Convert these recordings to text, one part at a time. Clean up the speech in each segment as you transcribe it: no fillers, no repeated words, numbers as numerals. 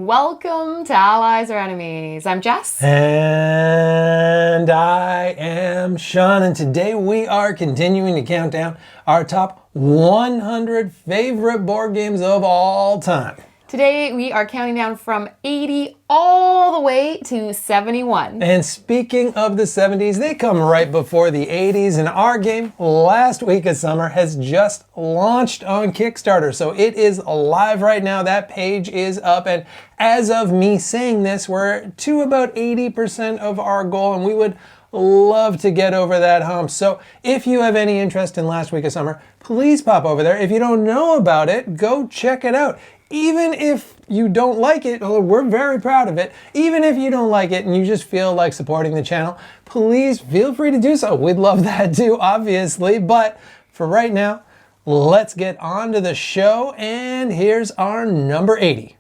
Welcome to Allies or Enemies. I'm Jess. And I am Sean, and today we are continuing to count down our top 100 favorite board games of all time. Today we are counting down from 80 all the way to 71. And speaking of the 70s, they come right before the 80s, and our game, Last Week of Summer, has just launched on Kickstarter. So it is live right now. That page is up, and as of me saying this, we're to about 80% of our goal, and we would love to get over that hump. So if you have any interest in Last Week of Summer, please pop over there. If you don't know about it, go check it out. Even if you don't like it, we're very proud of it. Even if you don't like it and you just feel like supporting the channel, please feel free to do so. We'd love that too, obviously. But for right now, let's get on to the show. And here's our number 80.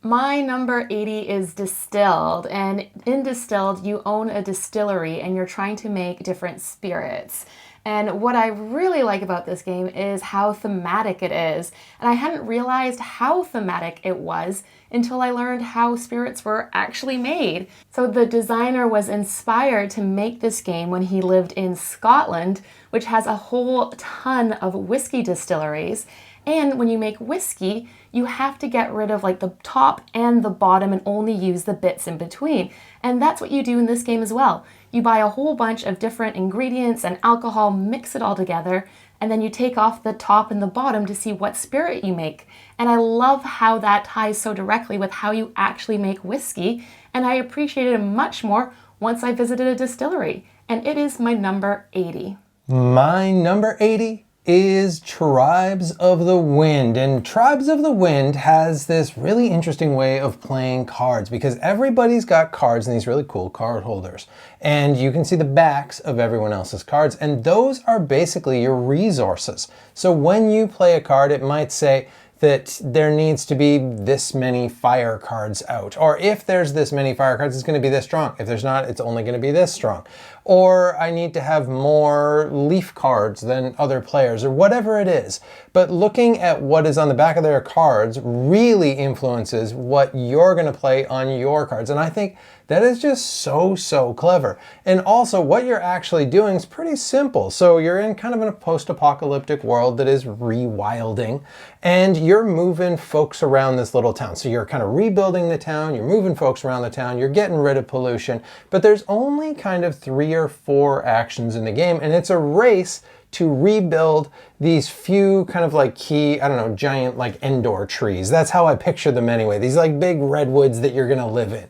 My number 80 is Distilled, and in Distilled you own a distillery and you're trying to make different spirits. And what I really like about this game is how thematic it is. And I hadn't realized how thematic it was until I learned how spirits were actually made. So the designer was inspired to make this game when he lived in Scotland, which has a whole ton of whiskey distilleries. And when you make whiskey, you have to get rid of like the top and the bottom and only use the bits in between. And that's what you do in this game as well. You buy a whole bunch of different ingredients and alcohol, mix it all together, and then you take off the top and the bottom to see what spirit you make. And I love how that ties so directly with how you actually make whiskey, and I appreciated it much more once I visited a distillery. And it is my number 80. My number 80 is Tribes of the Wind. And Tribes of the Wind has this really interesting way of playing cards because everybody's got cards in these really cool card holders. And you can see the backs of everyone else's cards, and those are basically your resources. So when you play a card, it might say that there needs to be this many fire cards out. Or if there's this many fire cards, it's going to be this strong. If there's not, it's only going to be this strong. Or I need to have more leaf cards than other players, or whatever it is. But looking at what is on the back of their cards really influences what you're going to play on your cards. And I think that is just so clever. And also what you're actually doing is pretty simple. So you're in kind of a post-apocalyptic world that is rewilding, and you're moving folks around this little town. So you're kind of rebuilding the town, you're moving folks around the town, you're getting rid of pollution, but there's only kind of 3 or 4 actions in the game, and it's a race to rebuild these few kind of like key, I don't know, giant like Endor trees. That's how I picture them anyway. These like big redwoods that you're gonna live in.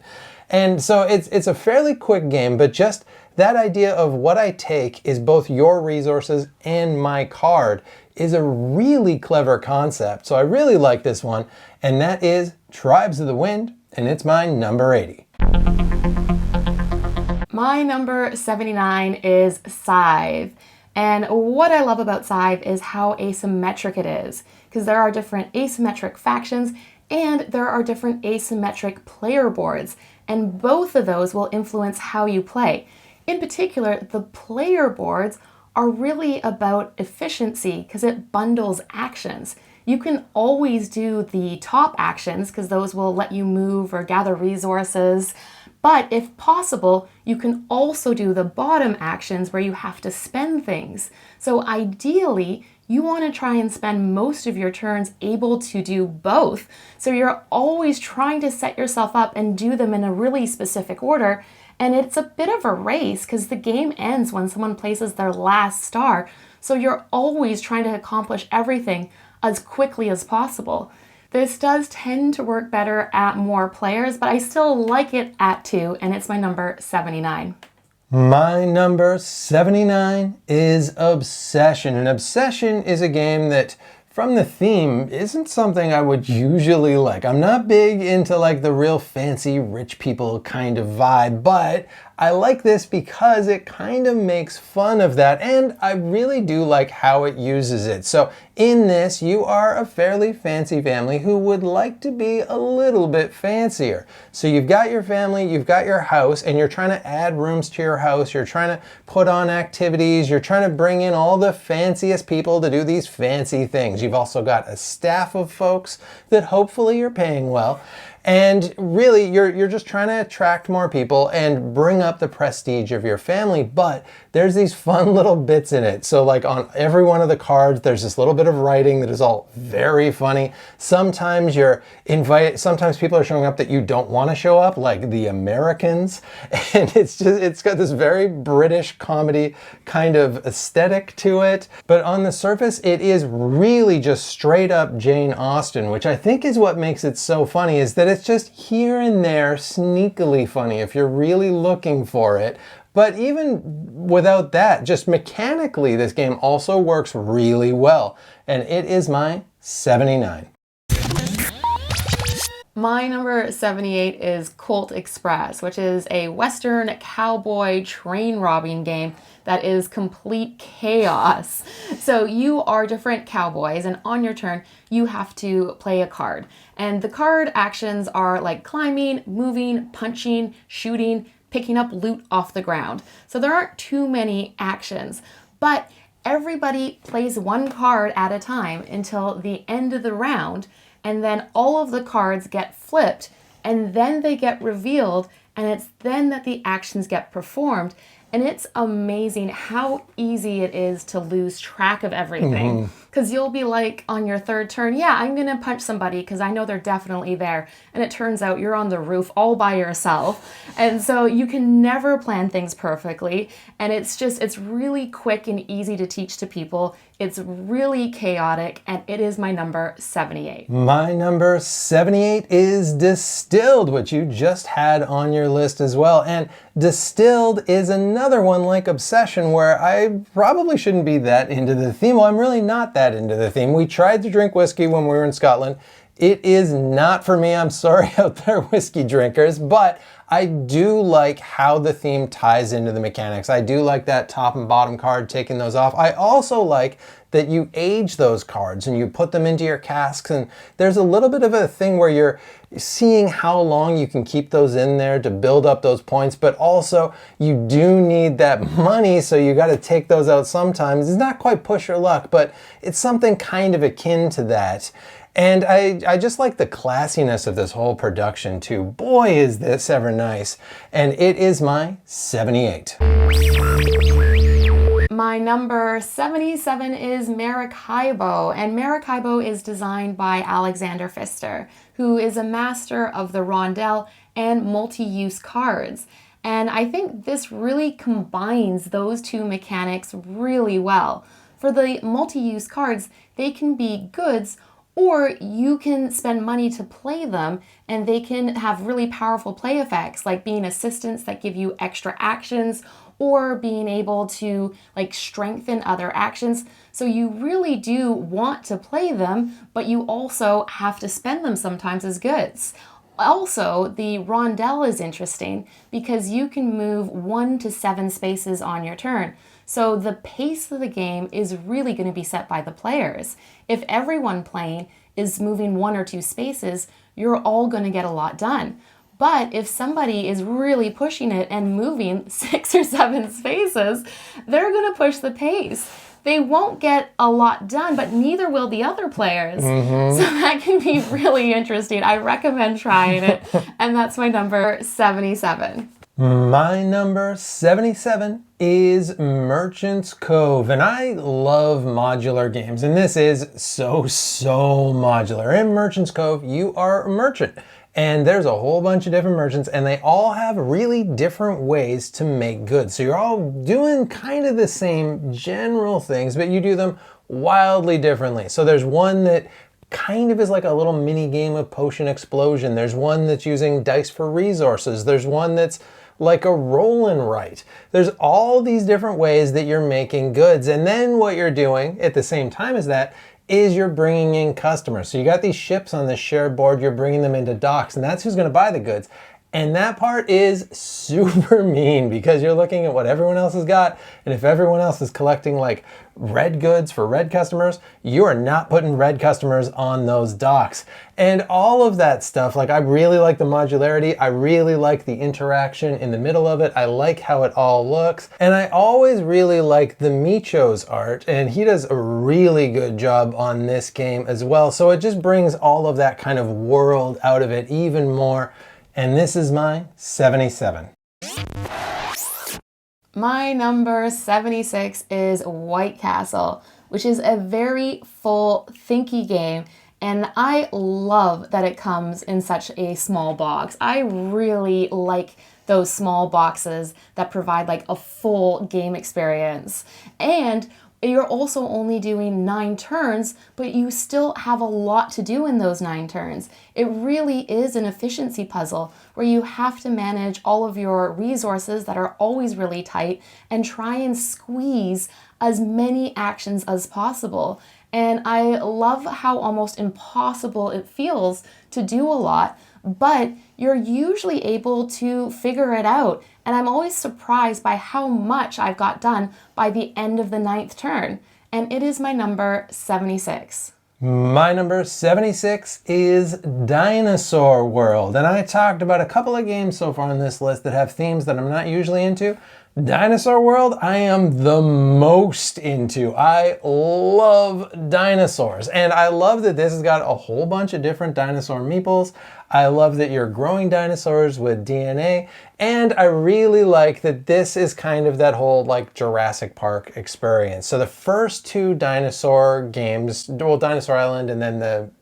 And so it's a fairly quick game, but just that idea of what I take is both your resources and my card is a really clever concept. So I really like this one, and that is Tribes of the Wind, and it's my number 80. My number 79 is Scythe. And what I love about Scythe is how asymmetric it is, because there are different asymmetric factions and there are different asymmetric player boards, and both of those will influence how you play. In particular, the player boards are really about efficiency because it bundles actions. You can always do the top actions because those will let you move or gather resources. But if possible, you can also do the bottom actions where you have to spend things. So ideally, you want to try and spend most of your turns able to do both. So you're always trying to set yourself up and do them in a really specific order. And it's a bit of a race because the game ends when someone places their last star. So you're always trying to accomplish everything as quickly as possible. This does tend to work better at more players, but I still like it at 2, and it's my number 79. My number 79 is Obsession. And Obsession is a game that, from the theme, isn't something I would usually like. I'm not big into like the real fancy rich people kind of vibe, but I like this because it kind of makes fun of that, and I really do like how it uses it. So in this, you are a fairly fancy family who would like to be a little bit fancier. So you've got your family, you've got your house, and you're trying to add rooms to your house, you're trying to put on activities, you're trying to bring in all the fanciest people to do these fancy things. You've also got a staff of folks that hopefully you're paying well. And really, you're just trying to attract more people and bring up the prestige of your family, but there's these fun little bits in it. So like on every one of the cards, there's this little bit of writing that is all very funny. Sometimes sometimes people are showing up that you don't want to show up, like the Americans. And it's got this very British comedy kind of aesthetic to it. But on the surface, it is really just straight up Jane Austen, which I think is what makes it so funny, is that it's just here and there sneakily funny if you're really looking for it. But even without that, just mechanically, this game also works really well. And it is my 79. My number 78 is Colt Express, which is a Western cowboy train robbing game that is complete chaos. So you are different cowboys, and on your turn, you have to play a card. And the card actions are like climbing, moving, punching, shooting, picking up loot off the ground. So there aren't too many actions, but everybody plays one card at a time until the end of the round, and then all of the cards get flipped, and then they get revealed, and it's then that the actions get performed. And it's amazing how easy it is to lose track of everything. Because you'll be like on your third turn, yeah, I'm going to punch somebody because I know they're definitely there. And it turns out you're on the roof all by yourself. And so you can never plan things perfectly. And it's really quick and easy to teach to people. It's really chaotic, and it is my number 78. My number 78 is Distilled, which you just had on your list as well. And Distilled is another one like Obsession where I probably shouldn't be that into the theme. Well, I'm really not that into the theme. We tried to drink whiskey when we were in Scotland. It is not for me. I'm sorry out there, whiskey drinkers, but I do like how the theme ties into the mechanics. I do like that top and bottom card, taking those off. I also like that you age those cards and you put them into your casks, and there's a little bit of a thing where you're seeing how long you can keep those in there to build up those points, but also you do need that money, so you got to take those out sometimes. It's not quite push your luck, but it's something kind of akin to that. And I just like the classiness of this whole production too. Boy, is this ever nice. And it is my 78. My number 77 is Maracaibo, and Maracaibo is designed by Alexander Pfister, who is a master of the rondel and multi-use cards. And I think this really combines those two mechanics really well. For the multi-use cards, they can be goods, or you can spend money to play them, and they can have really powerful play effects, like being assistants that give you extra actions, or being able to like strengthen other actions. So you really do want to play them, but you also have to spend them sometimes as goods. Also, the rondel is interesting because you can move 1 to 7 spaces on your turn. So the pace of the game is really going to be set by the players. If everyone playing is moving 1 or 2 spaces, you're all going to get a lot done. But if somebody is really pushing it and moving 6 or 7 spaces, they're going to push the pace. They won't get a lot done, but neither will the other players. So that can be really interesting. I recommend trying it. And that's my number 77. My number 77 is Merchant's Cove, and I love modular games, and this is so modular. In Merchant's Cove, you are a merchant, and there's a whole bunch of different merchants, and they all have really different ways to make goods. So you're all doing kind of the same general things, but you do them wildly differently. So there's one that kind of is like a little mini game of potion explosion. There's one that's using dice for resources. There's one that's like a roll and write. There's all these different ways that you're making goods. And then what you're doing at the same time as that is you're bringing in customers. So you got these ships on this shared board, you're bringing them into docks, and that's who's going to buy the goods. And that part is super mean because you're looking at what everyone else has got, and if everyone else is collecting like red goods for red customers, you are not putting red customers on those docks. And all of that stuff, like I really like the modularity, I really like the interaction in the middle of it, I like how it all looks, and I always really like the Micho's art, and he does a really good job on this game as well, so it just brings all of that kind of world out of it even more. And this is my 77. My number 76 is White Castle, which is a very full, thinky game, and I love that it comes in such a small box. I really like those small boxes that provide like a full game experience. And you're also only doing 9 turns, but you still have a lot to do in those 9 turns. It really is an efficiency puzzle where you have to manage all of your resources that are always really tight and try and squeeze as many actions as possible. And I love how almost impossible it feels to do a lot, but you're usually able to figure it out. And I'm always surprised by how much I've got done by the end of the 9th turn. And it is my number 76. My number 76 is Dinosaur World. And I talked about a couple of games so far on this list that have themes that I'm not usually into. Dinosaur World, I am the most into. I love dinosaurs. And I love that this has got a whole bunch of different dinosaur meeples. I love that you're growing dinosaurs with DNA. And I really like that this is kind of that whole like Jurassic Park experience. So the first 2 dinosaur games, well, Dinosaur Island and then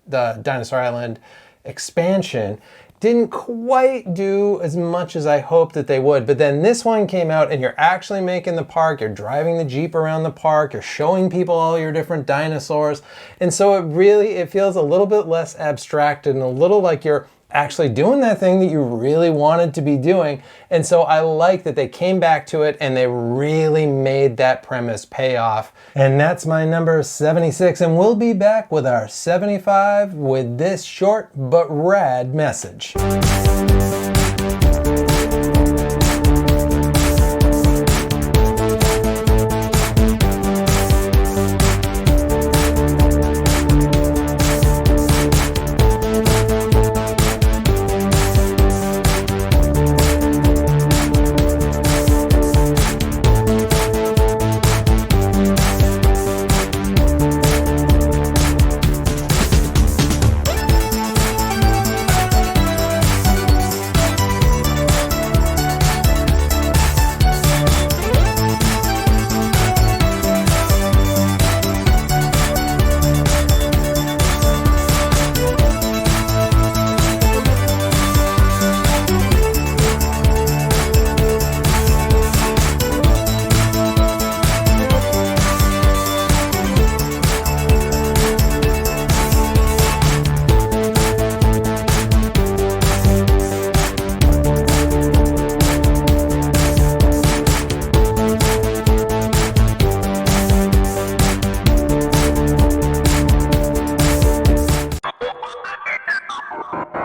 the Dinosaur Island expansion, didn't quite do as much as I hoped that they would. But then this one came out and you're actually making the park, you're driving the Jeep around the park, you're showing people all your different dinosaurs. And so it feels a little bit less abstracted and a little like you're actually doing that thing that you really wanted to be doing. And so I like that they came back to it and they really made that premise pay off. And that's my number 76. And we'll be back with our 75 with this short but rad message.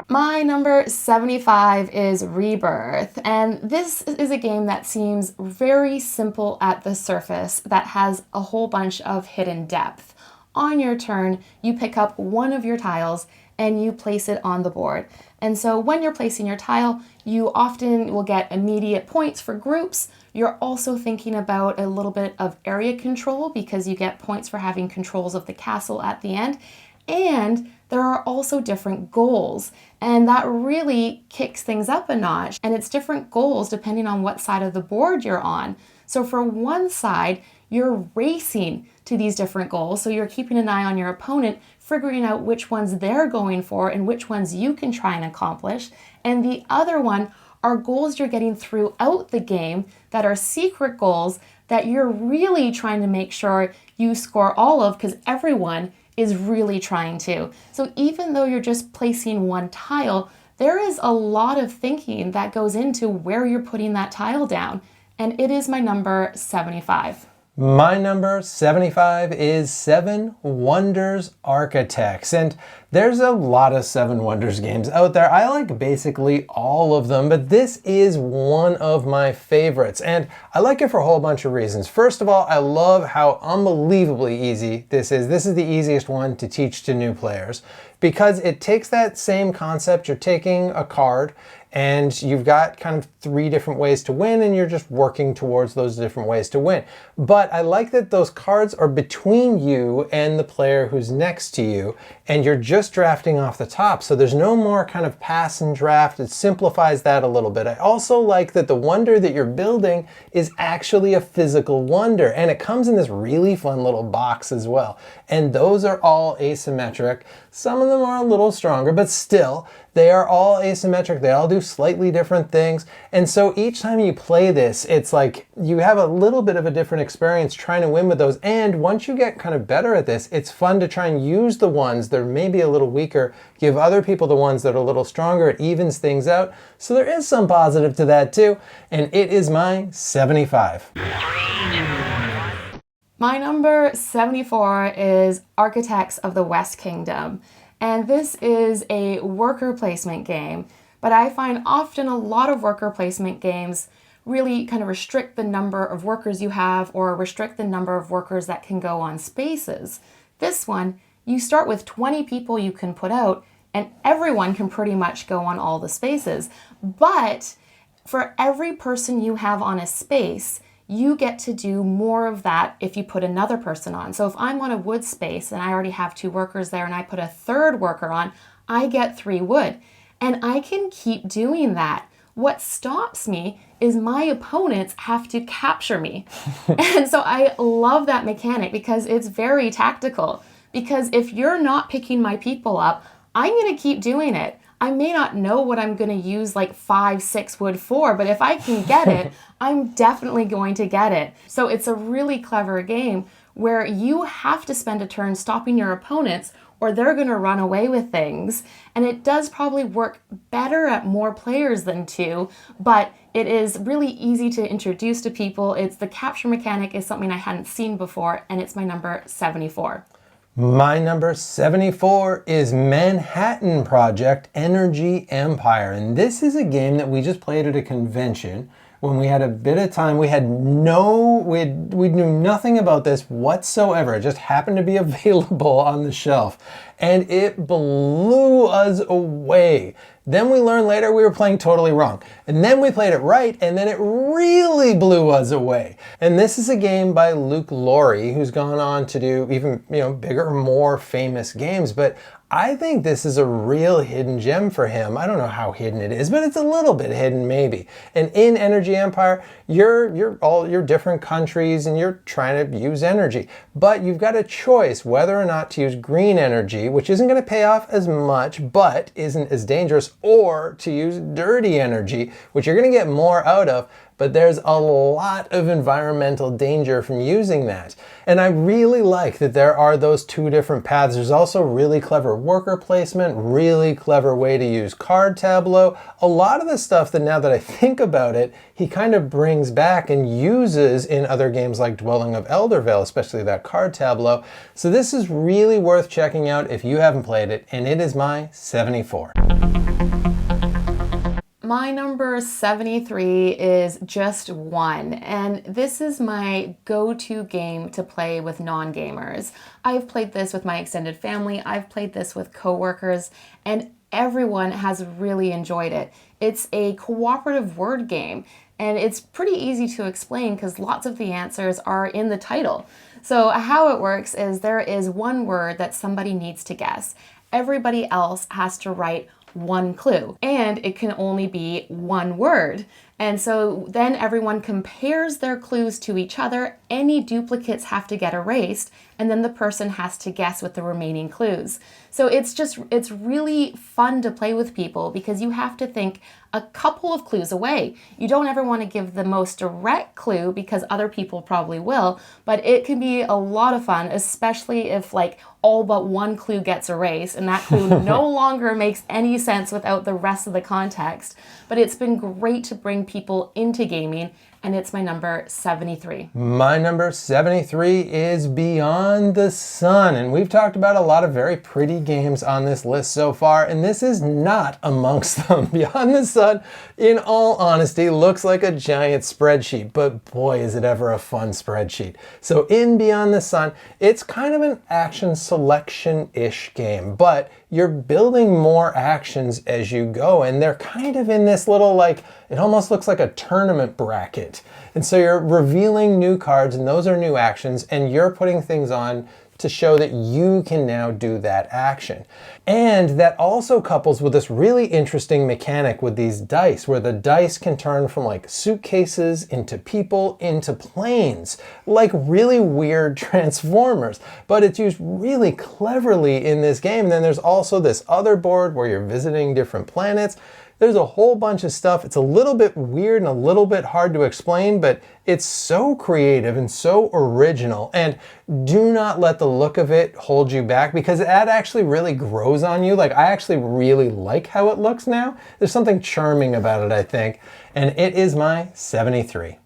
My number 75 is Rebirth, and this is a game that seems very simple at the surface that has a whole bunch of hidden depth. On your turn, you pick up one of your tiles and you place it on the board. And so when you're placing your tile, you often will get immediate points for groups. You're also thinking about a little bit of area control because you get points for having controls of the castle at the end. And there are also different goals, and that really kicks things up a notch. And it's different goals depending on what side of the board you're on. So for one side, you're racing to these different goals. So you're keeping an eye on your opponent, figuring out which ones they're going for and which ones you can try and accomplish. And the other one are goals you're getting throughout the game that are secret goals that you're really trying to make sure you score all of, because everyone is really trying to. So even though you're just placing one tile, there is a lot of thinking that goes into where you're putting that tile down. And it is my number 75. My number 75 is Seven Wonders Architects, and there's a lot of Seven Wonders games out there. I like basically all of them, but this is one of my favorites, and I like it for a whole bunch of reasons. First of all, I love how unbelievably easy this is. This is the easiest one to teach to new players because it takes that same concept. You're taking a card and you've got kind of 3 different ways to win, and you're just working towards those different ways to win. But I like that those cards are between you and the player who's next to you, and you're just drafting off the top, so there's no more kind of pass and draft. It simplifies that a little bit. I also like that the wonder that you're building is actually a physical wonder, and it comes in this really fun little box as well. And those are all asymmetric. Some of them are a little stronger, but still, they are all asymmetric. They all do slightly different things. And so each time you play this, it's like you have a little bit of a different experience trying to win with those. And once you get kind of better at this, it's fun to try and use the ones that are maybe a little weaker, give other people the ones that are a little stronger. It evens things out. So there is some positive to that too. And it is my 75. My number 74 is Architects of the West Kingdom. And this is a worker placement game, but I find often a lot of worker placement games really kind of restrict the number of workers you have or restrict the number of workers that can go on spaces. This one, you start with 20 people you can put out, and everyone can pretty much go on all the spaces. But for every person you have on a space, you get to do more of that if you put another person on. So if I'm on a wood space and I already have 2 workers there and I put a 3rd worker on, I get 3 wood. And I can keep doing that. What stops me is my opponents have to capture me. And so I love that mechanic because it's very tactical. Because if you're not picking my people up, I'm going to keep doing it. I may not know what I'm going to use like 5, 6 wood for, but if I can get it, I'm definitely going to get it. So it's a really clever game where you have to spend a turn stopping your opponents or they're going to run away with things. And it does probably work better at more players than 2, but it is really easy to introduce to people. It's the capture mechanic is something I hadn't seen before, and it's my number 74. My number 74 is Manhattan Project Energy Empire. And this is a game that we just played at a convention when we had a bit of time. We knew nothing about this whatsoever. It just happened to be available on the shelf. And it blew us away. Then we learned later we were playing totally wrong. And then we played it right, and then it really blew us away. And this is a game by Luke Laurie, who's gone on to do even, bigger, more famous games. But I think this is a real hidden gem for him. I don't know how hidden it is, but it's a little bit hidden maybe. And in Energy Empire, you're all your different countries and you're trying to use energy. But you've got a choice whether or not to use green energy, which isn't going to pay off as much, but isn't as dangerous, or to use dirty energy, which you're going to get more out of, but there's a lot of environmental danger from using that. And I really like that there are those 2 different paths. There's also really clever worker placement, really clever way to use card tableau. A lot of the stuff that now that I think about it, he kind of brings back and uses in other games like Dwelling of Eldervale, especially that card tableau. So this is really worth checking out if you haven't played it, and it is my 74. My number 73 is Just One, and this is my go-to game to play with non-gamers. I've played this with my extended family, I've played this with coworkers, and everyone has really enjoyed it. It's a cooperative word game, and it's pretty easy to explain because lots of the answers are in the title. So how it works is there is one word that somebody needs to guess. Everybody else has to write one clue, and it can only be one word. And so then everyone compares their clues to each other. Any duplicates have to get erased, and then the person has to guess with the remaining clues. So it's really fun to play with people because you have to think a couple of clues away. You don't ever want to give the most direct clue because other people probably will, but it can be a lot of fun, especially if like all but one clue gets erased and that clue no longer makes any sense without the rest of the context. But it's been great to bring people into gaming and it's my number 73. My number 73 is Beyond the Sun, and we've talked about a lot of very pretty games on this list so far, and this is not amongst them. Beyond the Sun, in all honesty, looks like a giant spreadsheet, but boy, is it ever a fun spreadsheet. So in Beyond the Sun, it's kind of an action selection-ish game, but you're building more actions as you go, and they're kind of in this little, like, it almost looks like a tournament bracket. And so you're revealing new cards, and those are new actions, and you're putting things on to show that you can now do that action. And that also couples with this really interesting mechanic with these dice, where the dice can turn from like suitcases into people into planes, like really weird Transformers. But it's used really cleverly in this game. And then there's also this other board where you're visiting different planets. There's a whole bunch of stuff. It's a little bit weird and a little bit hard to explain, but it's so creative and so original. And do not let the look of it hold you back, because that actually really grows on you. Like, I actually really like how it looks now. There's something charming about it, I think. And it is my 73.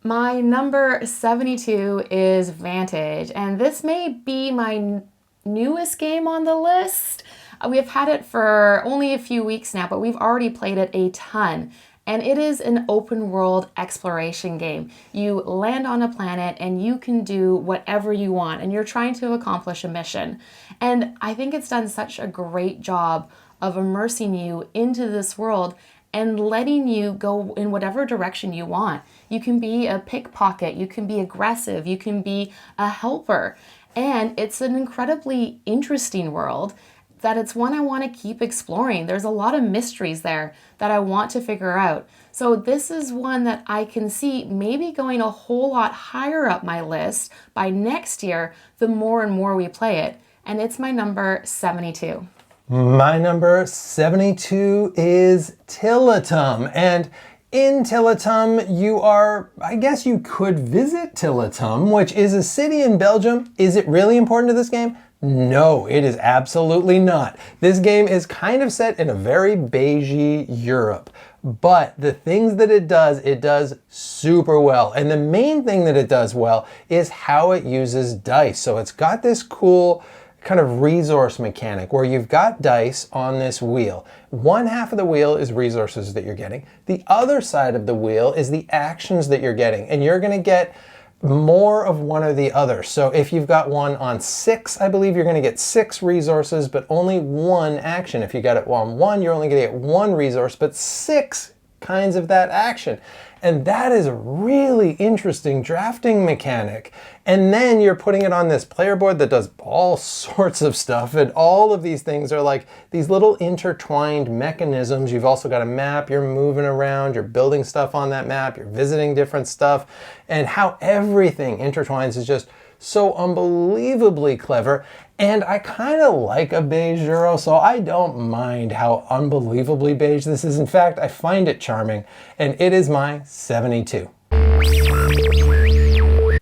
My number 72 is Vantage, and this may be my newest game on the list. We have had it for only a few weeks now, but we've already played it a ton. And it is an open world exploration game. You land on a planet and you can do whatever you want, and you're trying to accomplish a mission. And I think it's done such a great job of immersing you into this world and letting you go in whatever direction you want. You can be a pickpocket, you can be aggressive, you can be a helper. And it's an incredibly interesting world that it's one I want to keep exploring. There's a lot of mysteries there that I want to figure out. So this is one that I can see maybe going a whole lot higher up my list by next year, the more and more we play it. And it's my number 72. My number 72 is Tiletum. And in Tiletum, you are, I guess you could visit Tiletum, which is a city in Belgium. Is it really important to this game? No, it is absolutely not. This game is kind of set in a very beigey Europe, but the things that it does super well. And the main thing that it does well is how it uses dice. So it's got this cool kind of resource mechanic where you've got dice on this wheel. One half of the wheel is resources that you're getting. The other side of the wheel is the actions that you're getting, and you're going to get more of one or the other. So if you've got one on 6, I believe you're going to get 6 resources, but only 1 action. If you got it on 1, you're only going to get 1 resource, but 6 kinds of that action. And that is a really interesting drafting mechanic. And then you're putting it on this player board that does all sorts of stuff. And all of these things are like these little intertwined mechanisms. You've also got a map, you're moving around, you're building stuff on that map, you're visiting different stuff. And how everything intertwines is just so unbelievably clever. And I kind of like a beige Euro, so I don't mind how unbelievably beige this is. In fact, I find it charming, and it is my 72.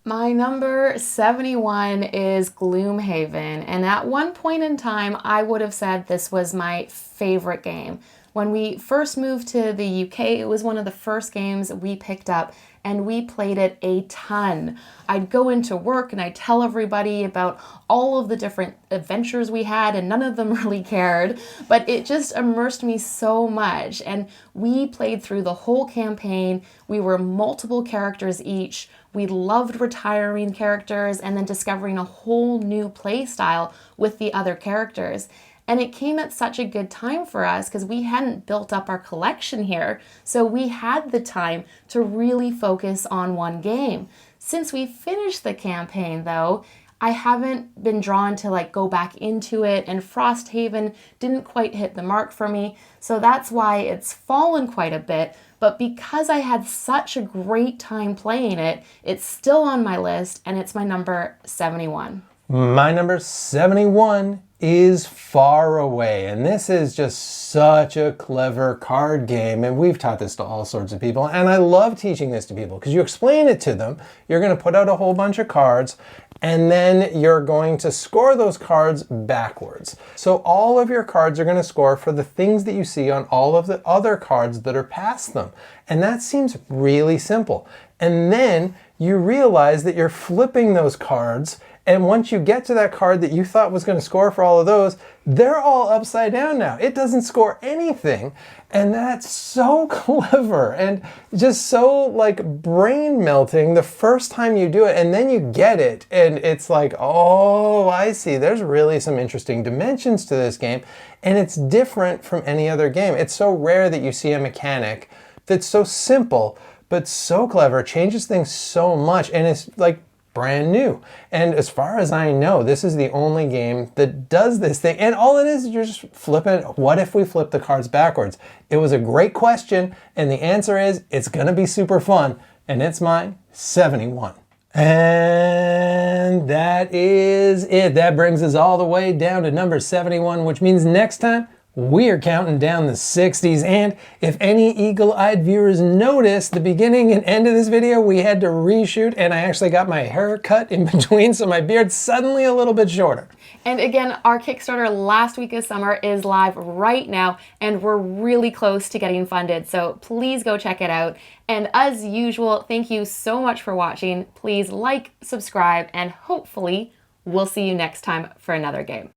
My number 71 is Gloomhaven, and at one point in time, I would have said this was my favorite game. When we first moved to the UK, it was one of the first games we picked up, and we played it a ton. I'd go into work and I'd tell everybody about all of the different adventures we had, and none of them really cared, but it just immersed me so much. And we played through the whole campaign. We were multiple characters each. We loved retiring characters and then discovering a whole new play style with the other characters. And it came at such a good time for us because we hadn't built up our collection here. So we had the time to really focus on one game. Since we finished the campaign though, I haven't been drawn to go back into it, and Frosthaven didn't quite hit the mark for me. So that's why it's fallen quite a bit. But because I had such a great time playing it, it's still on my list, and it's my number 71. My number 71 is Faraway, and this is just such a clever card game, and we've taught this to all sorts of people, and I love teaching this to people because you explain it to them. You're going to put out a whole bunch of cards, and then you're going to score those cards backwards. So all of your cards are going to score for the things that you see on all of the other cards that are past them, and that seems really simple. And then you realize that you're flipping those cards, and once you get to that card that you thought was going to score for all of those, they're all upside down now. It doesn't score anything. And that's so clever and just so like brain melting the first time you do it. And then you get it. And it's like, oh, I see. There's really some interesting dimensions to this game. And it's different from any other game. It's so rare that you see a mechanic that's so simple, but so clever, changes things so much. And it's like brand new. And as far as I know, this is the only game that does this thing. And all it is you're just flipping. What if we flip the cards backwards? It was a great question. And the answer is it's going to be super fun. And it's mine, 71. And that is it. That brings us all the way down to number 71, which means next time we are counting down the 60s, and if any eagle-eyed viewers notice, the beginning and end of this video we had to reshoot, and I actually got my hair cut in between, so my beard's suddenly a little bit shorter. And again, our Kickstarter last week of summer is live right now, and we're really close to getting funded, so please go check it out. And as usual, thank you so much for watching. Please like, subscribe, and hopefully we'll see you next time for another game.